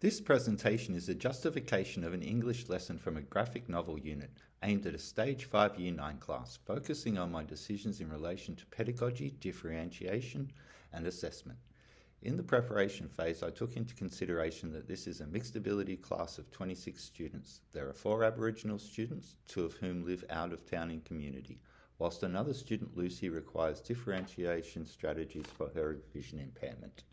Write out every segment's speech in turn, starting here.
This presentation is a justification of an English lesson from a graphic novel unit aimed at a Stage 5 Year 9 class, focusing on my decisions in relation to pedagogy, differentiation, and assessment. In the preparation phase, I took into consideration that this is a mixed ability class of 26 students. There are 4 Aboriginal students, 2 of whom live out of town in community, whilst another student, Lucy, requires differentiation strategies for her vision impairment.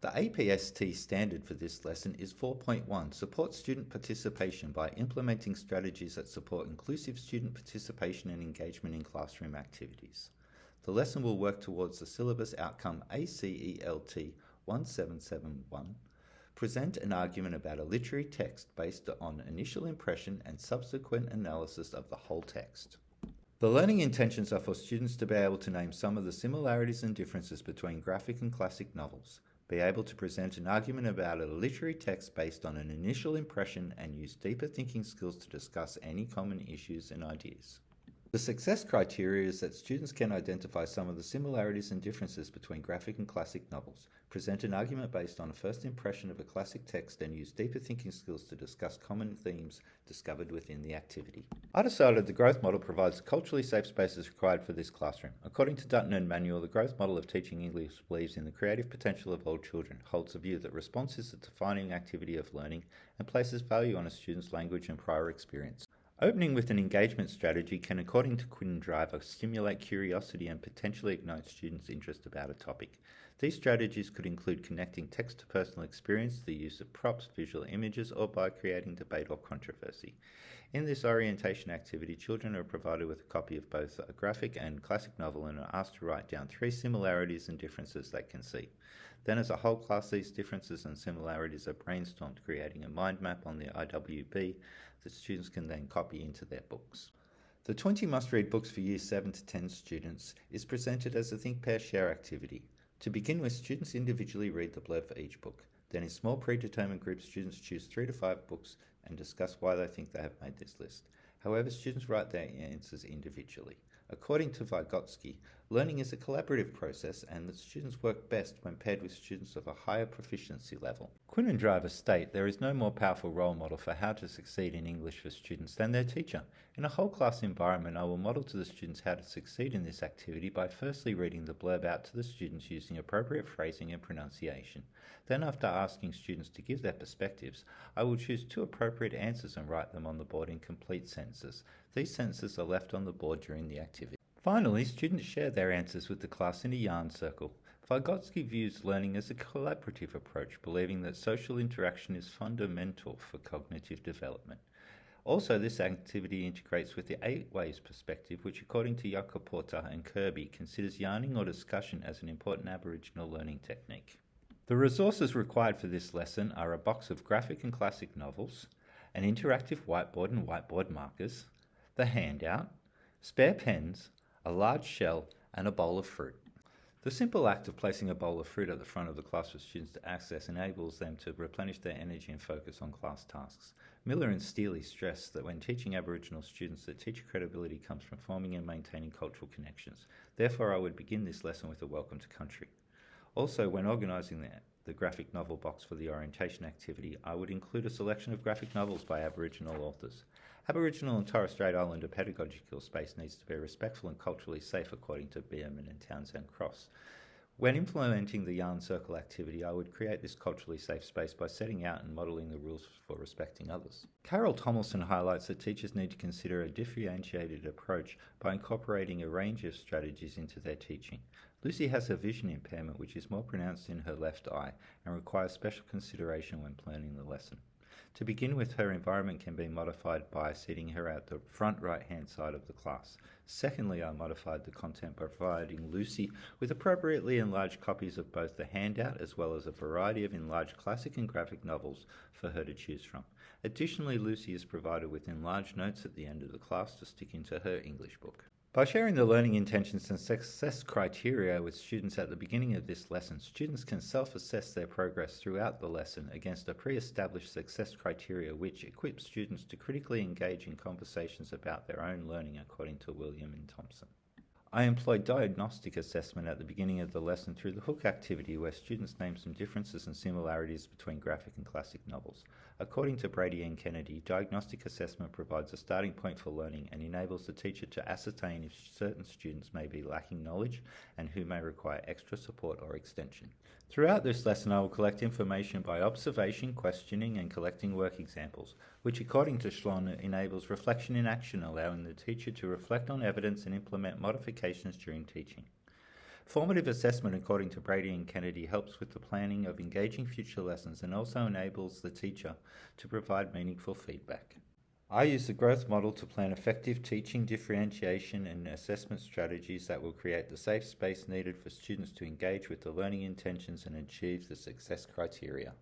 The APST standard for this lesson is 4.1, support student participation by implementing strategies that support inclusive student participation and engagement in classroom activities. The lesson will work towards the syllabus outcome ACELT 1771, present an argument about a literary text based on initial impression and subsequent analysis of the whole text. The learning intentions are for students to be able to name some of the similarities and differences between graphic and classic novels, be able to present an argument about a literary text based on an initial impression, and use deeper thinking skills to discuss any common issues and ideas. The success criteria is that students can identify some of the similarities and differences between graphic and classic novels, present an argument based on a first impression of a classic text, and use deeper thinking skills to discuss common themes discovered within the activity. I decided the growth model provides culturally safe spaces required for this classroom. According to Dutton and Manuel, the growth model of teaching English believes in the creative potential of all children, holds the view that response is the defining activity of learning, and places value on a student's language and prior experience. Opening with an engagement strategy can, according to Quinn and Driver, stimulate curiosity and potentially ignite students' interest about a topic. These strategies could include connecting text to personal experience, the use of props, visual images, or by creating debate or controversy. In this orientation activity, children are provided with a copy of both a graphic and classic novel and are asked to write down 3 similarities and differences they can see. Then as a whole class, these differences and similarities are brainstormed, creating a mind map on the IWB that students can then copy into their books. The 20 must-read books for Year 7 to 10 students is presented as a Think, Pair, Share activity. To begin with, students individually read the blurb for each book. Then in small predetermined groups, students choose 3 to 5 books and discuss why they think they have made this list. However, students write their answers individually. According to Vygotsky, learning is a collaborative process and that students work best when paired with students of a higher proficiency level. Quinn and Driver state there is no more powerful role model for how to succeed in English for students than their teacher. In a whole class environment, I will model to the students how to succeed in this activity by firstly reading the blurb out to the students using appropriate phrasing and pronunciation. Then, after asking students to give their perspectives, I will choose 2 appropriate answers and write them on the board in complete sentences. These sentences are left on the board during the activity. Finally, students share their answers with the class in a yarn circle. Vygotsky views learning as a collaborative approach, believing that social interaction is fundamental for cognitive development. Also, this activity integrates with the 8 ways perspective, which according to Jacoporta and Kirby considers yarning or discussion as an important Aboriginal learning technique. The resources required for this lesson are a box of graphic and classic novels, an interactive whiteboard and whiteboard markers, the handout, spare pens, a large shell, and a bowl of fruit. The simple act of placing a bowl of fruit at the front of the class for students to access enables them to replenish their energy and focus on class tasks. Miller and Steele stress that when teaching Aboriginal students that teacher credibility comes from forming and maintaining cultural connections. Therefore, I would begin this lesson with a welcome to country. Also, when organising the graphic novel box for the orientation activity, I would include a selection of graphic novels by Aboriginal authors. Aboriginal and Torres Strait Islander pedagogical space needs to be respectful and culturally safe according to Bierman and Townsend Cross. When implementing the yarn circle activity, I would create this culturally safe space by setting out and modelling the rules for respecting others. Carol Tomlinson highlights that teachers need to consider a differentiated approach by incorporating a range of strategies into their teaching. Lucy has a vision impairment which is more pronounced in her left eye and requires special consideration when planning the lesson. To begin with, her environment can be modified by seating her at the front right-hand side of the class. Secondly, I modified the content by providing Lucy with appropriately enlarged copies of both the handout as well as a variety of enlarged classic and graphic novels for her to choose from. Additionally, Lucy is provided with enlarged notes at the end of the class to stick into her English book. By sharing the learning intentions and success criteria with students at the beginning of this lesson, students can self-assess their progress throughout the lesson against a pre-established success criteria which equips students to critically engage in conversations about their own learning according to William and Thompson. I employed diagnostic assessment at the beginning of the lesson through the hook activity, where students named some differences and similarities between graphic and classic novels. According to Brady and Kennedy, diagnostic assessment provides a starting point for learning and enables the teacher to ascertain if certain students may be lacking knowledge and who may require extra support or extension. Throughout this lesson, I will collect information by observation, questioning, and collecting work examples, which according to Schlon enables reflection in action, allowing the teacher to reflect on evidence and implement modifications during teaching. Formative assessment, according to Brady and Kennedy, helps with the planning of engaging future lessons and also enables the teacher to provide meaningful feedback. I use the growth model to plan effective teaching, differentiation, and assessment strategies that will create the safe space needed for students to engage with the learning intentions and achieve the success criteria.